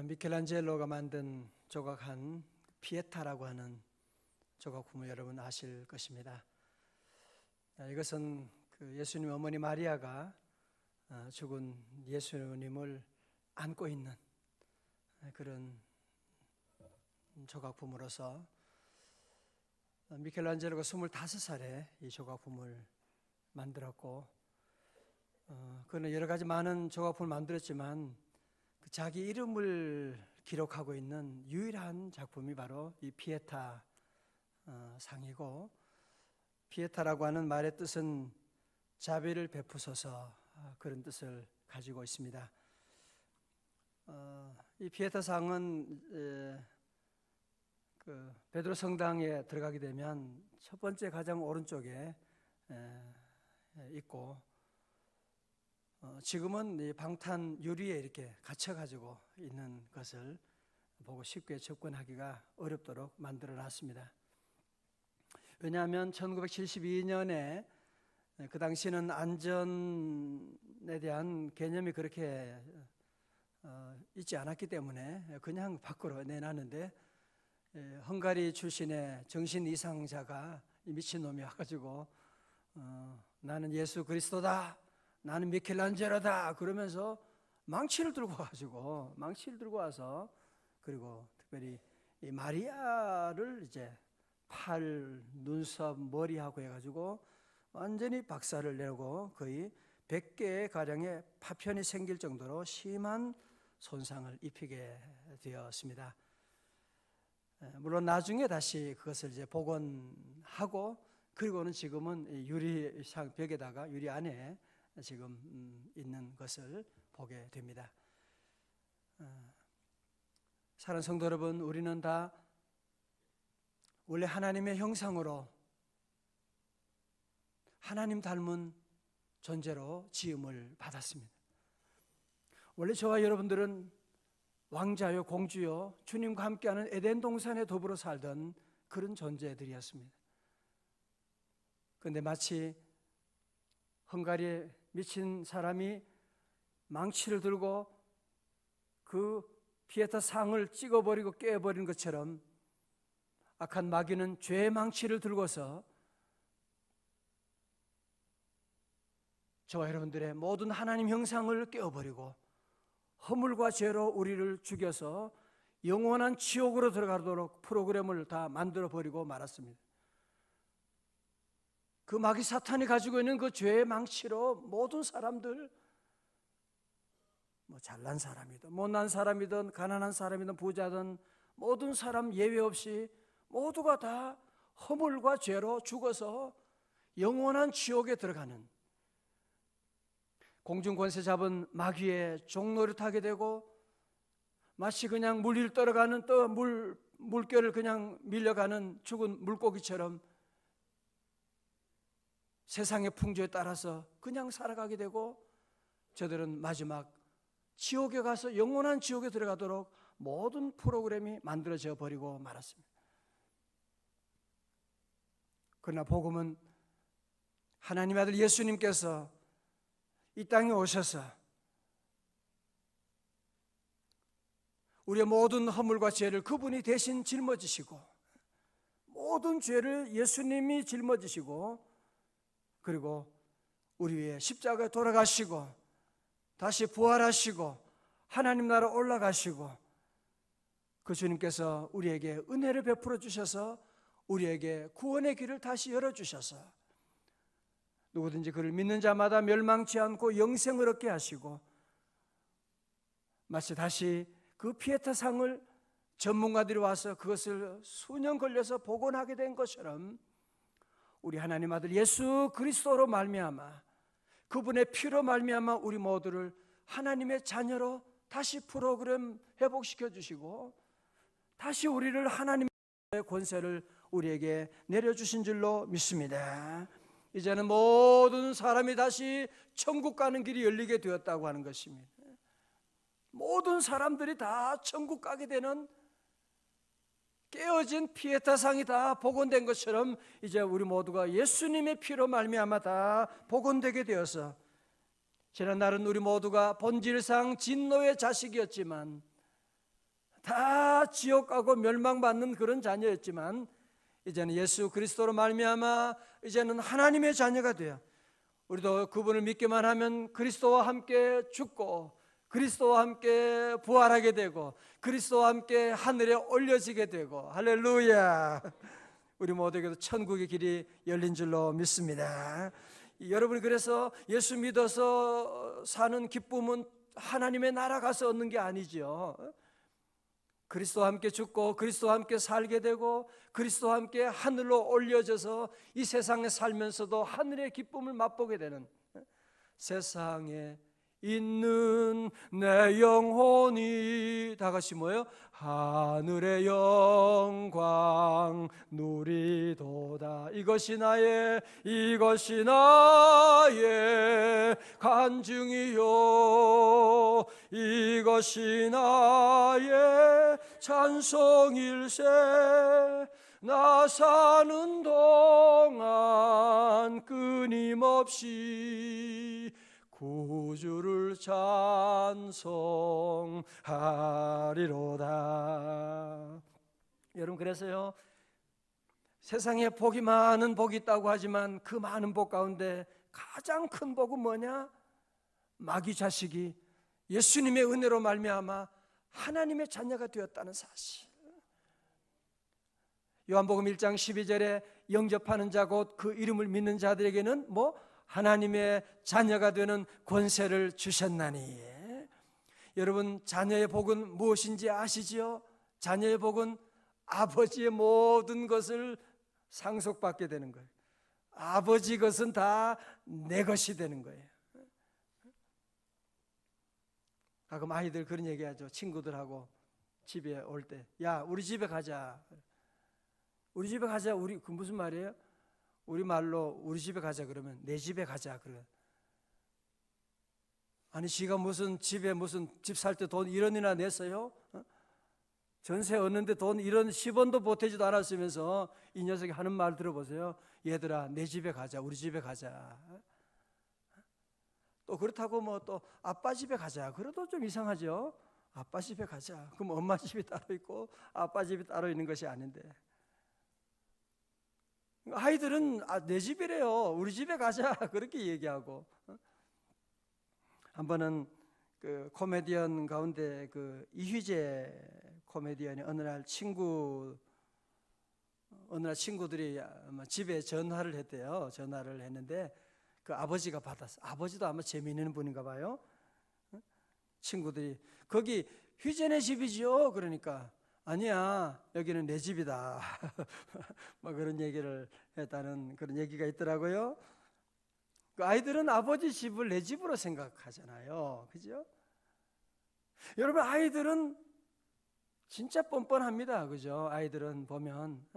미켈란젤로가 만든 조각한 피에타라고 하는 조각품을 여러분 아실 것입니다. 이것은 예수님 어머니 마리아가 죽은 예수님을 안고 있는 그런 조각품으로서 미켈란젤로가 25살에 이 조각품을 만들었고, 그는 여러 가지 많은 조각품을 만들었지만 자기 이름을 기록하고 있는 유일한 작품이 바로 이 피에타 상이고, 피에타라고 하는 말의 뜻은 자비를 베푸소서, 그런 뜻을 가지고 있습니다. 이 피에타 상은 베드로 성당에 들어가게 되면 첫 번째 가장 오른쪽에 있고, 지금은 이 방탄 유리에 이렇게 갇혀가지고 있는 것을 보고 쉽게 접근하기가 어렵도록 만들어 놨습니다. 왜냐하면 1972년에 그 당시는 안전에 대한 개념이 그렇게 있지 않았기 때문에 그냥 밖으로 내놨는데, 헝가리 출신의 정신 이상자가 미친놈이 와가지고 나는 예수 그리스도다, 나는 미켈란젤로다 그러면서 망치를 들고 와서 그리고 특별히 이 마리아를 이제 팔, 눈썹, 머리하고 해가지고 완전히 박살을 내고 거의 100개 가량의 파편이 생길 정도로 심한 손상을 입히게 되었습니다. 물론 나중에 다시 그것을 이제 복원하고, 그리고는 지금은 유리상 벽에다가 유리 안에 지금 있는 것을 보게 됩니다. 사랑하는 성도 여러분, 우리는 다 원래 하나님의 형상으로 하나님 닮은 존재로 지음을 받았습니다. 원래 저와 여러분들은 왕자요 공주요 주님과 함께하는 에덴 동산에 더불어 살던 그런 존재들이었습니다. 그런데 마치 헝가리에 미친 사람이 망치를 들고 그 피에타 상을 찍어버리고 깨버린 것처럼, 악한 마귀는 죄의 망치를 들고서 저와 여러분들의 모든 하나님 형상을 깨어버리고 허물과 죄로 우리를 죽여서 영원한 지옥으로 들어가도록 프로그램을 다 만들어버리고 말았습니다. 그 마귀 사탄이 가지고 있는 그 죄의 망치로 모든 사람들, 잘난 사람이든 못난 사람이든 가난한 사람이든 부자든 모든 사람 예외 없이 모두가 다 허물과 죄로 죽어서 영원한 지옥에 들어가는, 공중권세 잡은 마귀의 종노릇하게 되고, 마치 그냥 물 위를 떨어가는 물결을 그냥 밀려가는 죽은 물고기처럼 세상의 풍조에 따라서 그냥 살아가게 되고, 저들은 마지막 지옥에 가서 영원한 지옥에 들어가도록 모든 프로그램이 만들어져 버리고 말았습니다. 그러나 복음은 하나님의 아들 예수님께서 이 땅에 오셔서 우리의 모든 허물과 죄를 그분이 대신 짊어지시고, 모든 죄를 예수님이 짊어지시고, 그리고 우리 위에 십자가에 돌아가시고 다시 부활하시고 하나님 나라 올라가시고, 그 주님께서 우리에게 은혜를 베풀어 주셔서 우리에게 구원의 길을 다시 열어주셔서 누구든지 그를 믿는 자마다 멸망치 않고 영생을 얻게 하시고, 마치 다시 그 피에타 상을 전문가들이 와서 그것을 수년 걸려서 복원하게 된 것처럼, 우리 하나님 아들 예수 그리스도로 말미암아, 그분의 피로 말미암아 우리 모두를 하나님의 자녀로 다시 프로그램 회복시켜 주시고, 다시 우리를 하나님의 권세를 우리에게 내려주신 줄로 믿습니다. 이제는 모든 사람이 다시 천국 가는 길이 열리게 되었다고 하는 것입니다. 모든 사람들이 다 천국 가게 되는 깨어진 피에타 상이 다 복원된 것처럼, 이제 우리 모두가 예수님의 피로 말미암아 다 복원되게 되어서, 지난 날은 우리 모두가 본질상 진노의 자식이었지만 다 지옥 가고 멸망받는 그런 자녀였지만 이제는 예수 그리스도로 말미암아 이제는 하나님의 자녀가 돼요. 우리도 그분을 믿기만 하면 그리스도와 함께 죽고 그리스도와 함께 부활하게 되고 그리스도와 함께 하늘에 올려지게 되고, 할렐루야. 우리 모두에게도 천국의 길이 열린 줄로 믿습니다. 여러분이 그래서 예수 믿어서 사는 기쁨은 하나님의 나라 가서 얻는 게 아니죠. 그리스도와 함께 죽고 그리스도와 함께 살게 되고 그리스도와 함께 하늘로 올려져서 이 세상에 살면서도 하늘의 기쁨을 맛보게 되는, 세상에 있는 내 영혼이 다 같이 뭐예요? 하늘의 영광 누리도다. 이것이 나의 간증이요, 이것이 나의 찬송일세. 나 사는 동안 끊임없이 구주를 찬송하리로다. 여러분, 그래서요, 세상에 복이 많은 복이 있다고 하지만 그 많은 복 가운데 가장 큰 복은 뭐냐? 마귀 자식이 예수님의 은혜로 말미암아 하나님의 자녀가 되었다는 사실. 요한복음 1장 12절에 영접하는 자 곧 그 이름을 믿는 자들에게는 하나님의 자녀가 되는 권세를 주셨나니. 여러분, 자녀의 복은 무엇인지 아시지요? 자녀의 복은 아버지의 모든 것을 상속받게 되는 거예요. 아버지 것은 다 내 것이 되는 거예요. 가끔 아이들 그런 얘기하죠. 친구들하고 집에 올 때, 야, 우리 집에 가자. 우리 집에 가자. 우리 그 무슨 말이에요? 우리 말로 우리 집에 가자 그러면 내 집에 가자 그래. 아니, 지가 무슨 집에 무슨 집 살 때 돈 1원이나 냈어요? 전세 얻는데 돈 1원 10원도 보태지도 않았으면서 이 녀석이 하는 말 들어보세요. 얘들아, 내 집에 가자. 우리 집에 가자. 또 그렇다고 또 아빠 집에 가자. 그래도 좀 이상하죠. 아빠 집에 가자. 그럼 엄마 집이 따로 있고 아빠 집이 따로 있는 것이 아닌데. 아이들은 내 집이래요. 우리 집에 가자. 그렇게 얘기하고. 한 번은 그 코미디언 가운데 그 이휘재 코미디언이 어느 날 친구들이 아마 집에 전화를 했대요. 전화를 했는데 그 아버지가 받았어. 아버지도 아마 재미있는 분인가 봐요. 친구들이 거기 휘재네 집이지요? 그러니까 아니야, 여기는 내 집이다. 그런 얘기를 했다는 그런 얘기가 있더라고요. 그 아이들은 아버지 집을 내 집으로 생각하잖아요. 그죠? 여러분, 아이들은 진짜 뻔뻔합니다. 그죠? 아이들은 보면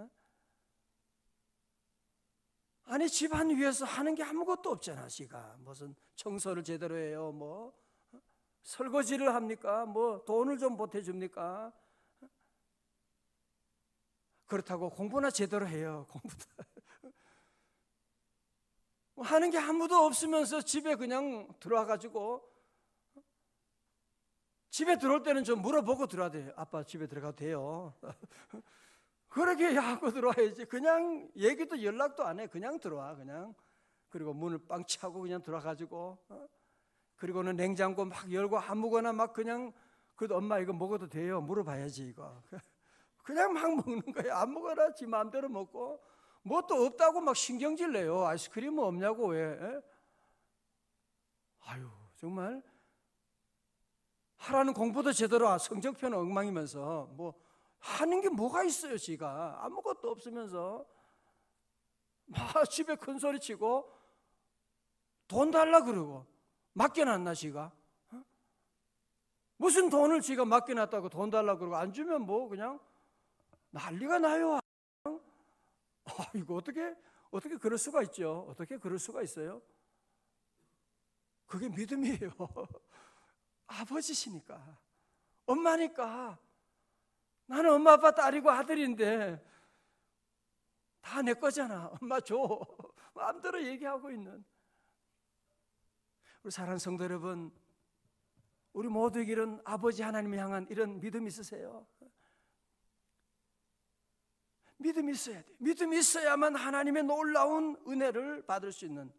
아니, 집안 위에서 하는 게 아무것도 없잖아. 지가 무슨 청소를 제대로 해요? 설거지를 합니까? 돈을 좀 보태줍니까? 그렇다고 공부나 제대로 해요. 공부도 하는 게 아무도 없으면서 집에 그냥 들어와가지고 집에 들어올 때는 좀 물어보고 들어와야 돼요. 아빠 집에 들어가도 돼요? 그렇게 하고 들어와야지. 그냥 얘기도 연락도 안 해. 그냥 들어와. 그냥. 그리고 문을 빵 차고 그냥 들어와가지고 그리고는 냉장고 막 열고 아무거나 막 그냥, 그래도 엄마 이거 먹어도 돼요? 물어봐야지. 이거 그냥 막 먹는 거예요. 아무거나 지 마음대로 먹고 또 없다고 막 신경질 내요. 아이스크림은 없냐고. 왜? 아유, 정말 하라는 공부도 제대로 성적표는 엉망이면서 하는 게 뭐가 있어요. 지가 아무것도 없으면서 막 집에 큰 소리 치고 돈 달라 그러고 맡겨놨나 지가? 무슨 돈을 지가 맡겨놨다고 돈 달라 그러고 안 주면 그냥 난리가 나요. 이거 어떻게 그럴 수가 있죠? 어떻게 그럴 수가 있어요? 그게 믿음이에요. 아버지시니까, 엄마니까. 나는 엄마 아빠 딸이고 아들인데 다 내 거잖아. 엄마 줘. 마음대로 얘기하고 있는 우리 사랑하는 성도 여러분, 우리 모두에게 이런 아버지 하나님을 향한 이런 믿음 있으세요? 믿음이 있어야 돼. 믿음이 있어야만 하나님의 놀라운 은혜를 받을 수 있는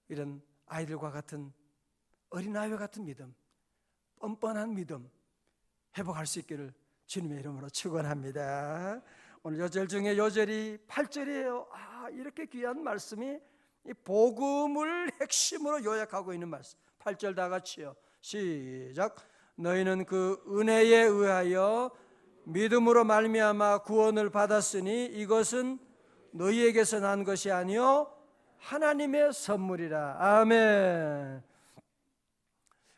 이런 아이들과 같은 어린아이와 같은 믿음, 뻔뻔한 믿음 회복할 수 있기를 주님의 이름으로 축원합니다. 오늘 요절 중에 요절이 8절이에요. 이렇게 귀한 말씀이 이 복음을 핵심으로 요약하고 있는 말씀. 8절 다 같이요. 시작. 너희는 그 은혜에 의하여 믿음으로 말미암아 구원을 받았으니 이것은 너희에게서 난 것이 아니요 하나님의 선물이라. 아멘.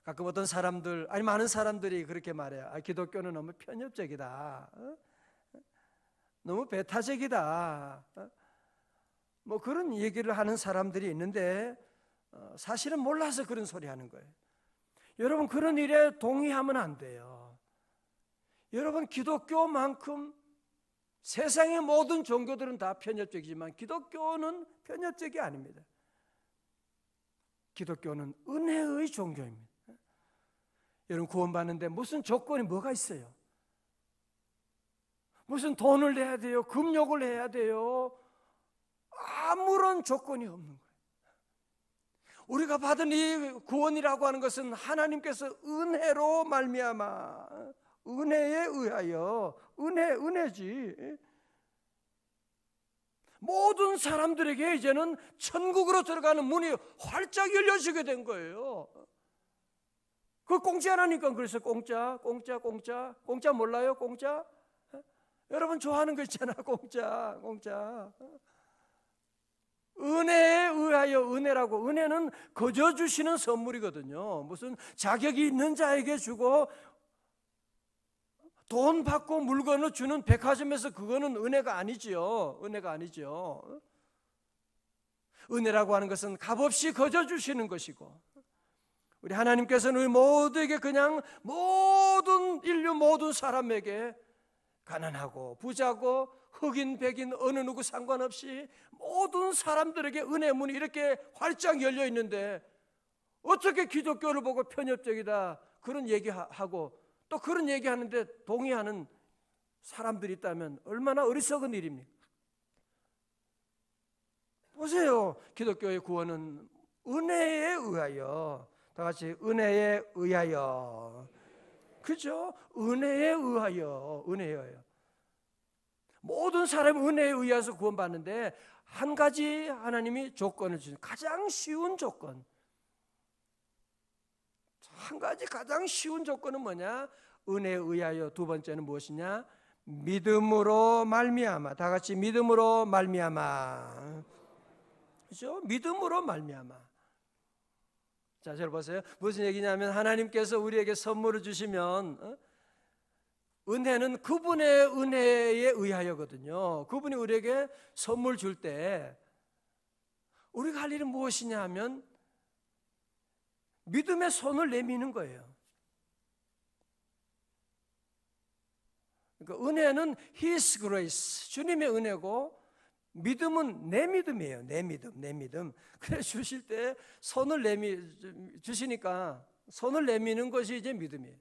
가끔 어떤 사람들, 많은 사람들이 그렇게 말해요. 기독교는 너무 편협적이다, 너무 배타적이다, 뭐 그런 얘기를 하는 사람들이 있는데 사실은 몰라서 그런 소리 하는 거예요. 여러분, 그런 일에 동의하면 안 돼요. 여러분, 기독교만큼 세상의 모든 종교들은 다 편협적이지만 기독교는 편협적이 아닙니다. 기독교는 은혜의 종교입니다. 여러분, 구원받는데 무슨 조건이 뭐가 있어요? 무슨 돈을 내야 돼요? 금욕을 해야 돼요? 아무런 조건이 없는 거예요. 우리가 받은 이 구원이라고 하는 것은 하나님께서 은혜로 말미암아, 은혜에 의하여, 은혜지. 모든 사람들에게 이제는 천국으로 들어가는 문이 활짝 열려지게 된 거예요. 그 공짜라니까. 그래서 공짜 몰라요? 공짜? 여러분 좋아하는 거 있잖아. 공짜. 은혜에 의하여, 은혜라고. 은혜는 거저 주시는 선물이거든요. 무슨 자격이 있는 자에게 주고 돈 받고 물건을 주는 백화점에서 그거는 은혜가 아니지요. 은혜가 아니죠. 은혜라고 하는 것은 값없이 거저 주시는 것이고, 우리 하나님께서는 우리 모두에게 그냥 모든 인류 모든 사람에게 가난하고 부자고 흑인 백인 어느 누구 상관없이 모든 사람들에게 은혜 문이 이렇게 활짝 열려 있는데 어떻게 기독교를 보고 편협적이다 그런 얘기하고 또 그런 얘기하는데 동의하는 사람들이 있다면 얼마나 어리석은 일입니까? 보세요. 기독교의 구원은 은혜에 의하여. 다 같이 은혜에 의하여. 그죠? 은혜에 의하여. 은혜에 의하여. 모든 사람이 은혜에 의해서 구원받는데 한 가지 하나님이 조건을 주신, 가장 쉬운 조건, 한 가지 가장 쉬운 조건은 뭐냐? 은혜에 의하여. 두 번째는 무엇이냐? 믿음으로 말미암아. 다 같이 믿음으로 말미암아. 그죠? 믿음으로 말미암아. 자, 잘 보세요. 무슨 얘기냐면 하나님께서 우리에게 선물을 주시면 은혜는 그분의 은혜에 의하여거든요. 그분이 우리에게 선물 줄 때 우리가 할 일은 무엇이냐 하면 믿음의 손을 내미는 거예요. 그러니까 은혜는 His grace, 주님의 은혜고, 믿음은 내 믿음이에요. 내 믿음. 그래 주실 때 손을 주시니까 손을 내미는 것이 이제 믿음이에요.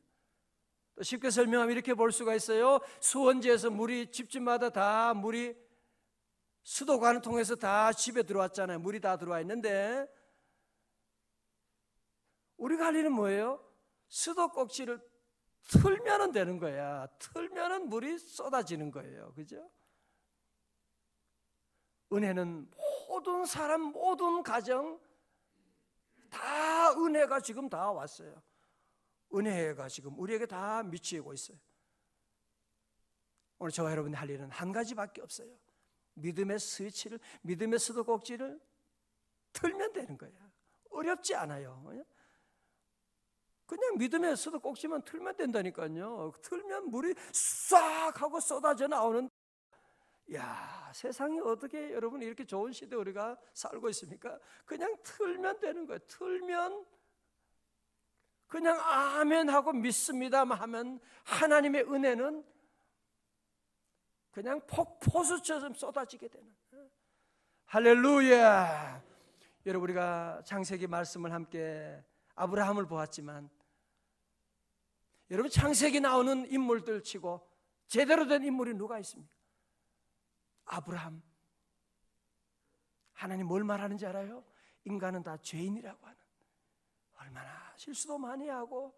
또 쉽게 설명하면 이렇게 볼 수가 있어요. 수원지에서 물이 집집마다 다 물이 수도관을 통해서 다 집에 들어왔잖아요. 물이 다 들어와 있는데 우리가 할 일은 뭐예요? 수도 꼭지를 틀면은 되는 거야. 틀면은 물이 쏟아지는 거예요. 그죠? 은혜는 모든 사람, 모든 가정 다 은혜가 지금 다 왔어요. 은혜가 지금 우리에게 다 미치고 있어요. 오늘 저와 여러분이 할 일은 한 가지밖에 없어요. 믿음의 스위치를, 믿음의 수도꼭지를 틀면 되는 거예요. 어렵지 않아요. 그냥 믿음의 수도꼭지만 틀면 된다니까요. 틀면 물이 싹 하고 쏟아져 나오는. 야, 세상이 어떻게 여러분 이렇게 좋은 시대에 우리가 살고 있습니까? 그냥 틀면 되는 거예요. 틀면 그냥 아멘 하고 믿습니다만 하면 하나님의 은혜는 그냥 폭포수처럼 쏟아지게 되는. 할렐루야. 여러분, 우리가 창세기 말씀을 함께 아브라함을 보았지만 여러분, 창세기 나오는 인물들 치고 제대로 된 인물이 누가 있습니까? 아브라함. 하나님 뭘 말하는지 알아요? 인간은 다 죄인이라고 하는, 얼마나 실수도 많이 하고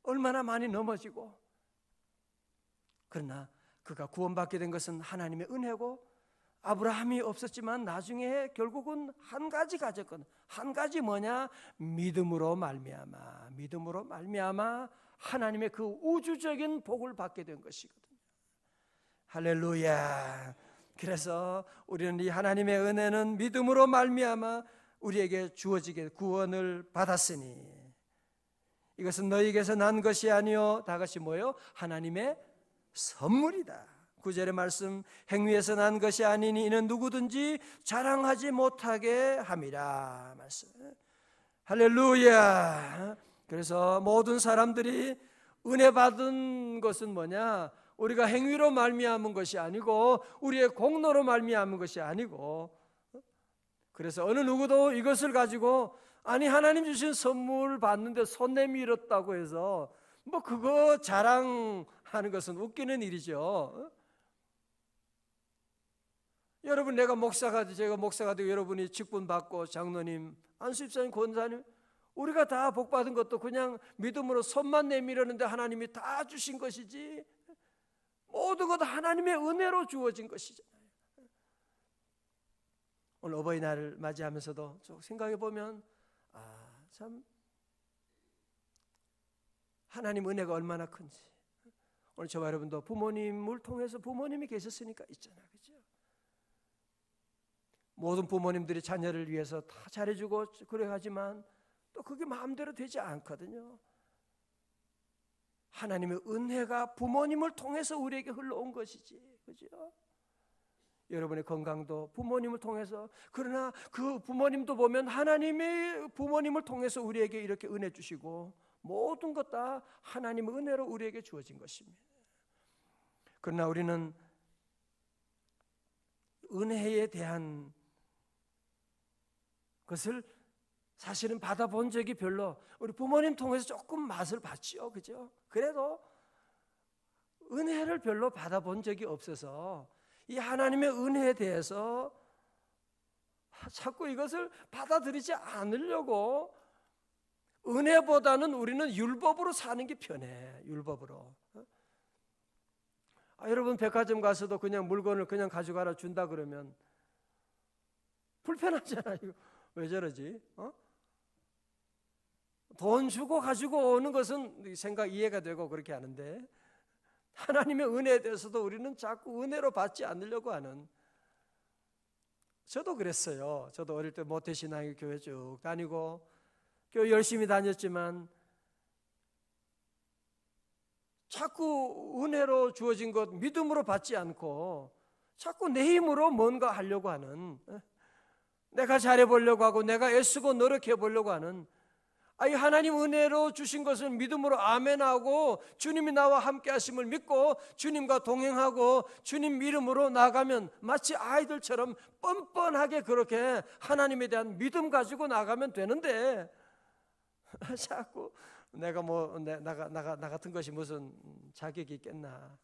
얼마나 많이 넘어지고, 그러나 그가 구원받게 된 것은 하나님의 은혜고, 아브라함이 없었지만 나중에 결국은 한 가지 가졌거든. 한 가지 뭐냐? 믿음으로 말미암아, 믿음으로 말미암아 하나님의 그 우주적인 복을 받게 된 것이거든요. 할렐루야. 그래서 우리는 이 하나님의 은혜는 믿음으로 말미암아 우리에게 주어지게 구원을 받았으니 이것은 너희에게서 난 것이 아니요 다 같이 뭐요? 하나님의 선물이다. 9절의 말씀, 행위에서 난 것이 아니니 이는 누구든지 자랑하지 못하게 함이라 말씀. 할렐루야. 그래서 모든 사람들이 은혜 받은 것은 뭐냐? 우리가 행위로 말미암은 것이 아니고 우리의 공로로 말미암은 것이 아니고, 그래서 어느 누구도 이것을 가지고 아니 하나님 주신 선물 받는데 손 내밀었다고 해서 뭐 그거 자랑하는 것은 웃기는 일이죠. 여러분, 제가 목사가 되고 여러분이 직분 받고 장로님, 안수집사님, 권사님, 우리가 다 복 받은 것도 그냥 믿음으로 손만 내밀었는데 하나님이 다 주신 것이지, 모든 것 하나님의 은혜로 주어진 것이잖아요. 오늘 어버이날을 맞이하면서도 생각해 보면 참 하나님 은혜가 얼마나 큰지. 오늘 저와 여러분도 부모님을 통해서 부모님이 계셨으니까 있잖아요, 그렇죠? 모든 부모님들이 자녀를 위해서 다 잘해주고 그래 하지만 또 그게 마음대로 되지 않거든요. 하나님의 은혜가 부모님을 통해서 우리에게 흘러온 것이지, 그죠? 여러분의 건강도 부모님을 통해서, 그러나 그 부모님도 보면 하나님의 부모님을 통해서 우리에게 이렇게 은혜 주시고 모든 것 다 하나님의 은혜로 우리에게 주어진 것입니다. 그러나 우리는 은혜에 대한 것을 사실은 받아본 적이 별로, 우리 부모님 통해서 조금 맛을 봤지요, 그죠? 그래도 은혜를 별로 받아본 적이 없어서 이 하나님의 은혜에 대해서 자꾸 이것을 받아들이지 않으려고, 은혜보다는 우리는 율법으로 사는 게 편해. 율법으로. 여러분 백화점 가서도 그냥 물건을 그냥 가져가라 준다 그러면 불편하잖아요. 왜 저러지? 돈 주고 가지고 오는 것은 생각 이해가 되고 그렇게 하는데, 하나님의 은혜에 대해서도 우리는 자꾸 은혜로 받지 않으려고 하는. 저도 그랬어요. 저도 어릴 때 모태신앙의 교회 쭉 다니고 교회 열심히 다녔지만 자꾸 은혜로 주어진 것 믿음으로 받지 않고 자꾸 내 힘으로 뭔가 하려고 하는, 내가 잘해보려고 하고 내가 애쓰고 노력해보려고 하는, 이 하나님 은혜로 주신 것을 믿음으로 아멘하고 주님이 나와 함께 하심을 믿고 주님과 동행하고 주님 이름으로 나가면 마치 아이들처럼 뻔뻔하게 그렇게 하나님에 대한 믿음 가지고 나가면 되는데, 자꾸 내가 나 같은 것이 무슨 자격이 있겠나.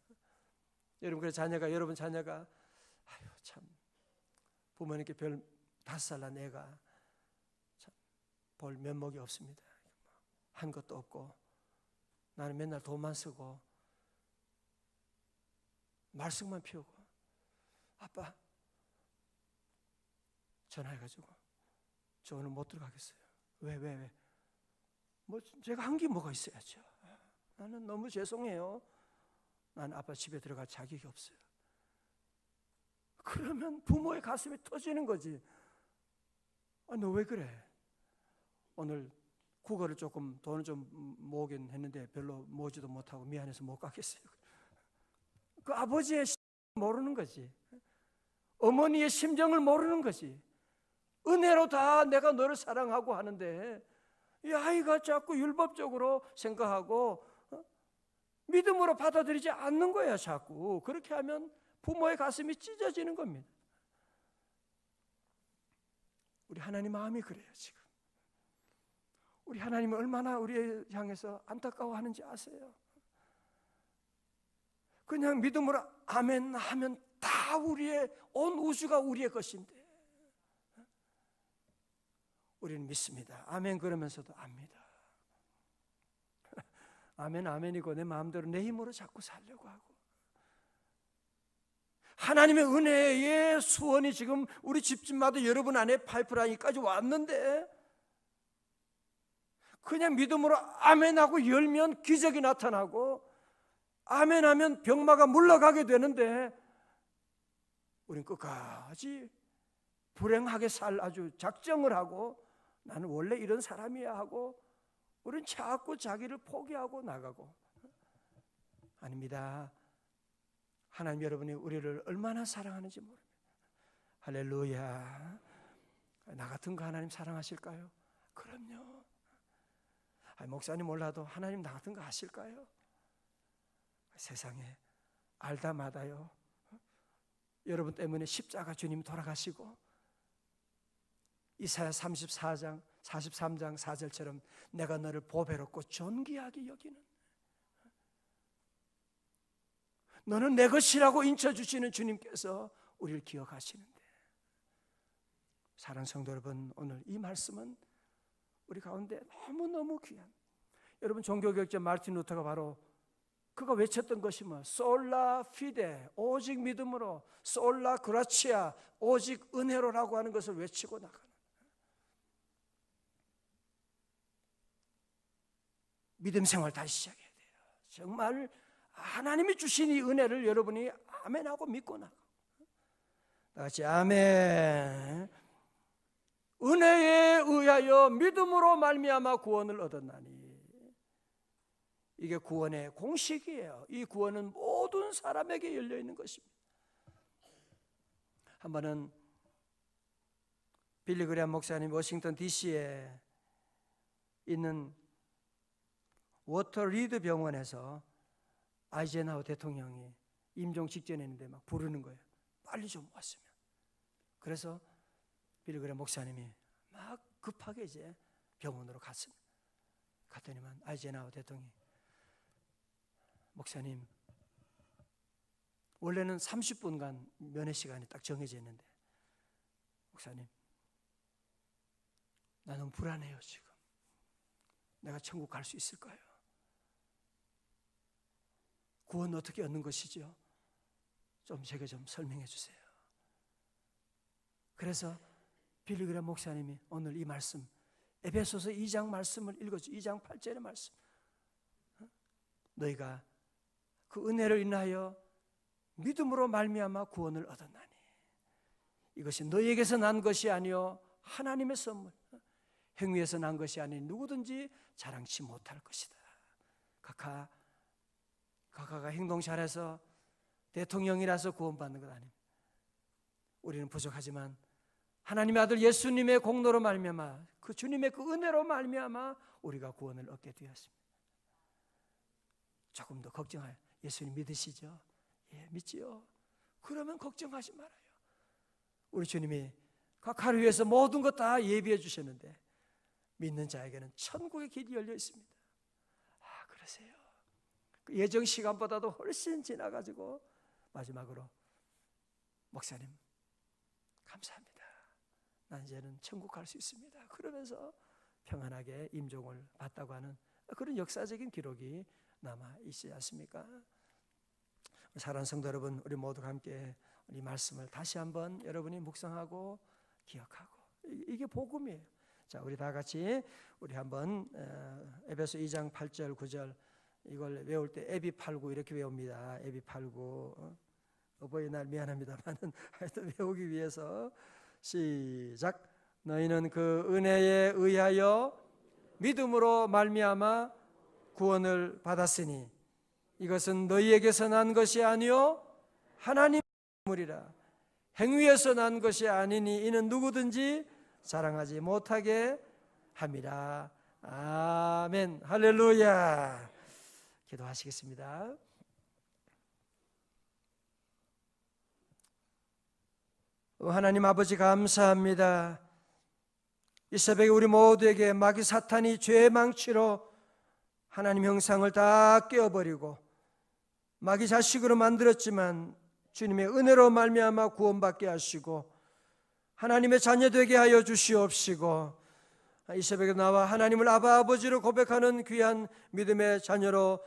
여러분, 그래 여러분 자녀가 참 부모님께 별 5살 난 애가 참 볼 면목이 없습니다. 한 것도 없고 나는 맨날 돈만 쓰고 말썽만 피우고, 아빠 전화해가지고 저 오늘 못 들어가겠어요. 왜? 뭐 제가 한 게 뭐가 있어야죠. 나는 너무 죄송해요. 나는 아빠 집에 들어갈 자격이 없어요. 그러면 부모의 가슴이 터지는 거지. 너 왜 그래? 오늘 국어를 조금 돈을 좀 모으긴 했는데 별로 모으지도 못하고 미안해서 못 가겠어요. 그 아버지의 모르는 거지. 어머니의 심정을 모르는 거지. 은혜로 다 내가 너를 사랑하고 하는데 이 아이가 자꾸 율법적으로 생각하고 믿음으로 받아들이지 않는 거야. 자꾸 그렇게 하면 부모의 가슴이 찢어지는 겁니다. 우리 하나님 마음이 그래요. 지금 우리 하나님은 얼마나 우리를 향해서 안타까워하는지 아세요? 그냥 믿음으로 아멘 하면 다 우리의, 온 우주가 우리의 것인데 우리는 믿습니다. 아멘 그러면서도 압니다. 아멘 아멘이고 내 마음대로 내 힘으로 자꾸 살려고 하고, 하나님의 은혜의 수원이 지금 우리 집집마다 여러분 안에 파이프라인까지 왔는데 그냥 믿음으로 아멘하고 열면 기적이 나타나고 아멘하면 병마가 물러가게 되는데 우린 끝까지 불행하게 살 아주 작정을 하고 나는 원래 이런 사람이야 하고 우린 자꾸 자기를 포기하고 나가고. 아닙니다. 하나님 여러분이 우리를 얼마나 사랑하는지 모릅니다. 할렐루야. 나 같은 거 하나님 사랑하실까요? 그럼요. 목사님 몰라도 하나님 나 같은 거 아실까요? 세상에 알다 마다요, 여러분 때문에 십자가 주님 돌아가시고 이사야 34장 43장 4절처럼 내가 너를 보배롭고 존귀하게 여기는, 너는 내 것이라고 인쳐주시는 주님께서 우리를 기억하시는데, 사랑하는 성도 여러분, 오늘 이 말씀은 우리 가운데 너무너무 귀한, 여러분 종교개혁자 마르틴 루터가 바로 그가 외쳤던 것이 뭐 솔라 피데, 오직 믿음으로, 솔라 그라치아, 오직 은혜로라고 하는 것을 외치고 나가는, 믿음 생활 다시 시작해야 돼요. 정말 하나님이 주신 이 은혜를 여러분이 아멘하고 믿고 나가. 다 같이 아멘. 은혜에 의하여 믿음으로 말미암아 구원을 얻었나니. 이게 구원의 공식이에요. 이 구원은 모든 사람에게 열려 있는 것입니다. 한 번은 빌리 그레엄 목사님 워싱턴 DC에 있는 워터 리드 병원에서 아이젠하워 대통령이 임종 직전에 있는데 막 부르는 거예요. 빨리 좀 왔으면. 그래서 빌리 그레엄 목사님이 막 급하게 이제 병원으로 갔습니다. 갔더니만 아이젠하워 대통령이, 목사님, 원래는 30분간 면회 시간이 딱 정해져 있는데 목사님, 나 너무 불안해요. 지금 내가 천국 갈 수 있을까요? 구원 어떻게 얻는 것이죠? 좀 제게 좀 설명해 주세요. 그래서 빌리 그레엄 목사님이 오늘 이 말씀, 에베소서 2장 말씀을 읽어줘. 2장 8절의 말씀. 너희가 그 은혜를 인하여 믿음으로 말미암아 구원을 얻었나니 이것이 너희에게서 난 것이 아니요 하나님의 선물, 행위에서 난 것이 아니 누구든지 자랑치 못할 것이다. 각하가 행동 잘해서 대통령이라서 구원받는 것 아닙니다. 우리는 부족하지만 하나님의 아들 예수님의 공로로 말미암아, 그 주님의 그 은혜로 말미암아 우리가 구원을 얻게 되었습니다. 조금 더 걱정하여, 예수님 믿으시죠? 예, 믿지요. 그러면 걱정하지 말아요. 우리 주님이 각 하루 위해서 모든 것 다 예비해 주셨는데 믿는 자에게는 천국의 길이 열려 있습니다. 그러세요. 그 예정 시간보다도 훨씬 지나가지고 마지막으로, 목사님 감사합니다. 난 이제는 천국 갈 수 있습니다. 그러면서 평안하게 임종을 받다고 하는 그런 역사적인 기록이 남아 있지 않습니까? 사랑하는 성도 여러분, 우리 모두가 함께 이 말씀을 다시 한번 여러분이 묵상하고 기억하고, 이게 복음이에요. 자, 우리 다 같이 우리 한번 에베소 2장 8절 9절 이걸 외울 때 에비팔구 이렇게 외웁니다. 에비팔구. 어버이날 미안합니다만은 하여튼 외우기 위해서 시작. 너희는 그 은혜에 의하여 믿음으로 말미암아 구원을 받았으니 이것은 너희에게서 난 것이 아니요 하나님의 선물이라. 행위에서 난 것이 아니니 이는 누구든지 자랑하지 못하게 함이라. 아멘. 할렐루야. 기도하시겠습니다. 하나님 아버지 감사합니다. 이 새벽에 우리 모두에게 마귀 사탄이 죄의 망치로 하나님 형상을 다 깨어버리고 마귀 자식으로 만들었지만 주님의 은혜로 말미암아 구원받게 하시고 하나님의 자녀 되게 하여 주시옵시고, 이 새벽에 나와 하나님을 아바 아버지로 고백하는 귀한 믿음의 자녀로